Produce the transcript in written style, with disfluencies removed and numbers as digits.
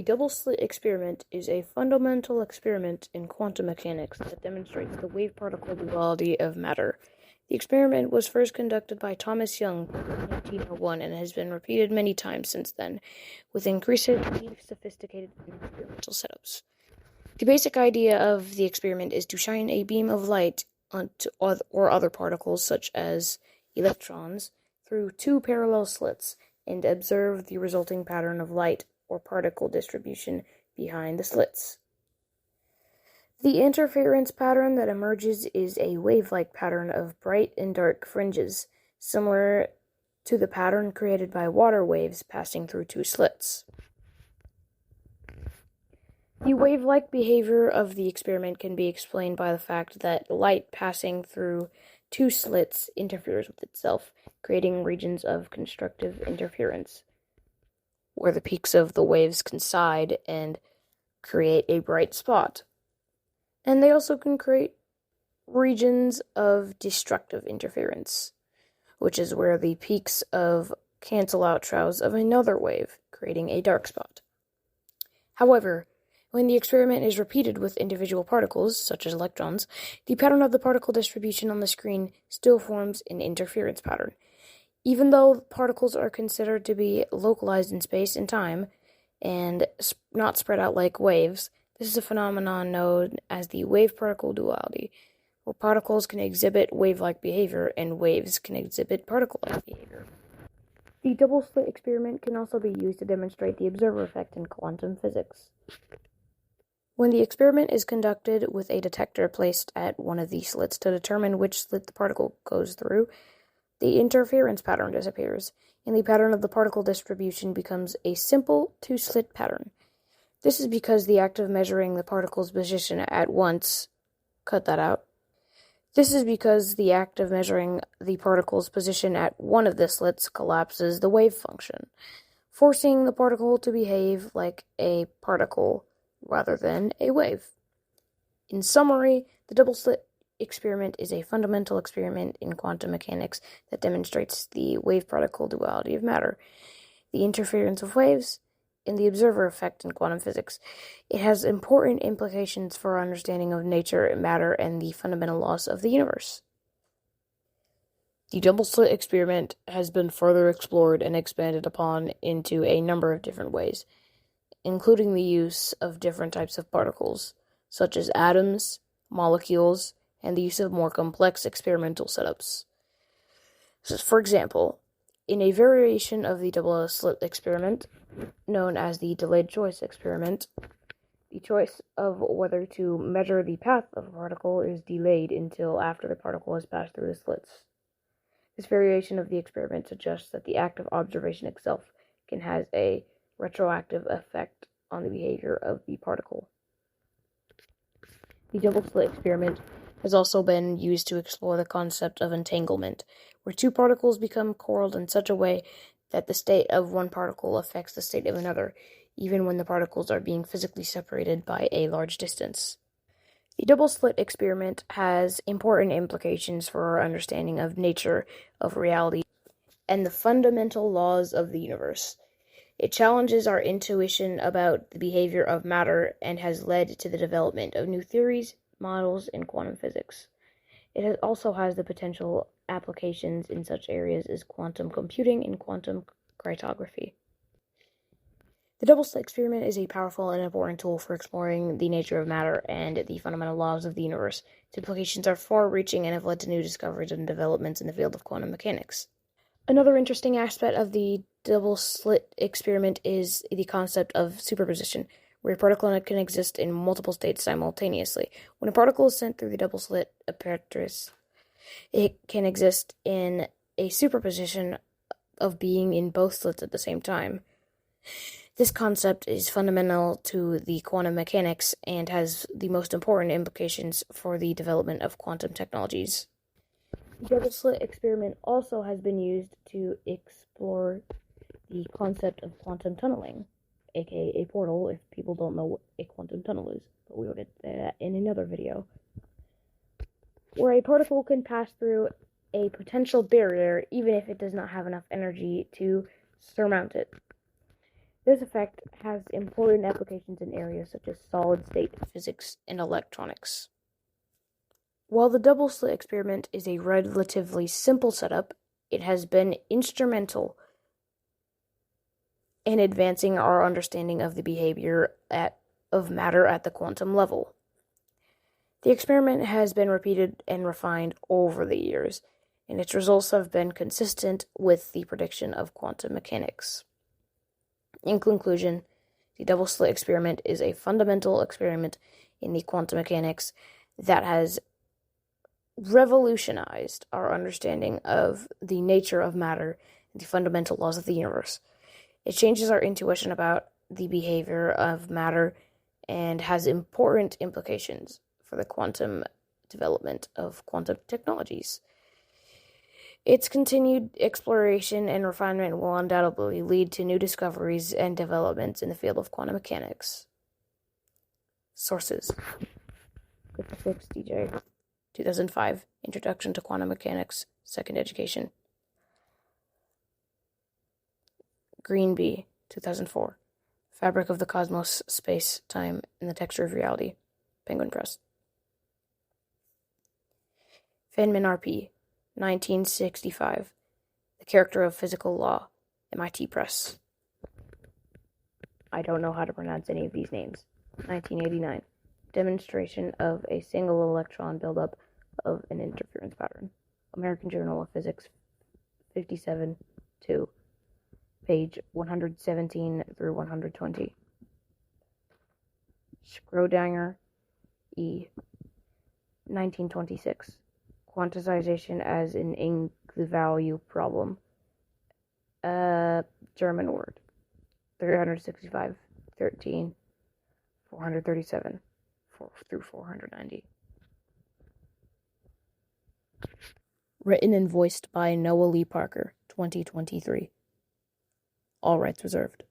double slit experiment is a fundamental experiment in quantum mechanics that demonstrates the wave-particle duality of matter. The experiment was first conducted by Thomas Young in 1901 and has been repeated many times since then, with increasingly sophisticated experimental setups. The basic idea of the experiment is to shine a beam of light onto other particles, such as electrons, through two parallel slits and observe the resulting pattern of light or particle distribution behind the slits. The interference pattern that emerges is a wave-like pattern of bright and dark fringes, similar to the pattern created by water waves passing through two slits. The wave-like behavior of the experiment can be explained by the fact that light passing through two slits interferes with itself, creating regions of constructive interference, where the peaks of the waves coincide and create a bright spot. And they also can create regions of destructive interference, which is where the peaks cancel out troughs of another wave, creating a dark spot. However, when the experiment is repeated with individual particles, such as electrons, the pattern of the particle distribution on the screen still forms an interference pattern. Even though particles are considered to be localized in space and time, and not spread out like waves, this is a phenomenon known as the wave-particle duality, where particles can exhibit wave-like behavior and waves can exhibit particle-like behavior. The double-slit experiment can also be used to demonstrate the observer effect in quantum physics. When the experiment is conducted with a detector placed at one of the slits to determine which slit the particle goes through, the interference pattern disappears, and the pattern of the particle distribution becomes a simple two-slit pattern. This is because the act of measuring the particle's position at once... This is because the act of measuring the particle's position at one of the slits collapses the wave function, forcing the particle to behave like a particle rather than a wave. In summary, the double-slit experiment is a fundamental experiment in quantum mechanics that demonstrates the wave-particle duality of matter, the interference of waves, and the observer effect in quantum physics. It has important implications for our understanding of nature, matter, and the fundamental laws of the universe. The double-slit experiment has been further explored and expanded upon into a number of different ways, including the use of different types of particles, such as atoms, molecules, and the use of more complex experimental setups. So, for example, in a variation of the double-slit experiment, known as the delayed choice experiment, the choice of whether to measure the path of a particle is delayed until after the particle has passed through the slits. This variation of the experiment suggests that the act of observation itself can have a retroactive effect on the behavior of the particle. The double-slit experiment has also been used to explore the concept of entanglement, where two particles become coiled in such a way that the state of one particle affects the state of another, even when the particles are being physically separated by a large distance. The double-slit experiment has important implications for our understanding of nature, of reality, and the fundamental laws of the universe. It challenges our intuition about the behavior of matter and has led to the development of new theories, models in quantum physics. It also has the potential applications in such areas as quantum computing and quantum cryptography. The double-slit experiment is a powerful and important tool for exploring the nature of matter and the fundamental laws of the universe. Its implications are far-reaching and have led to new discoveries and developments in the field of quantum mechanics. Another interesting aspect of the double-slit experiment is the concept of superposition, where a particle can exist in multiple states simultaneously. When a particle is sent through the double-slit apparatus, it can exist in a superposition of being in both slits at the same time. This concept is fundamental to the quantum mechanics and has the most important implications for the development of quantum technologies. The double-slit experiment also has been used to explore the concept of quantum tunneling, aka a portal, if people don't know what a quantum tunnel is, but we will get to that in another video, where a particle can pass through a potential barrier even if it does not have enough energy to surmount it. This effect has important applications in areas such as solid-state physics and electronics. While the double slit experiment is a relatively simple setup, it has been instrumental in advancing our understanding of the behavior of matter at the quantum level. The experiment has been repeated and refined over the years, and its results have been consistent with the prediction of quantum mechanics. In conclusion, the double slit experiment is a fundamental experiment in the quantum mechanics that has revolutionized our understanding of the nature of matter and the fundamental laws of the universe. It changes our intuition about the behavior of matter and has important implications for the quantum development of quantum technologies. Its continued exploration and refinement will undoubtedly lead to new discoveries and developments in the field of quantum mechanics. Sources: 56 DJ, 2005, Introduction to Quantum Mechanics, Second Education. Greenby, 2004, Fabric of the Cosmos, Space, Time, and the Texture of Reality, Penguin Press. Feynman R.P., 1965, The Character of Physical Law, MIT Press. I don't know how to pronounce any of these names. 1989, Demonstration of a Single Electron Buildup of an Interference Pattern, American Journal of Physics, 57-2, page 117 through 120. Schrödinger, E., 1926, Quantization as an Eigenvalue Problem, German word, 365, 13, 437 through 490. Written and voiced by Noah Lee Parker, 2023. All rights reserved.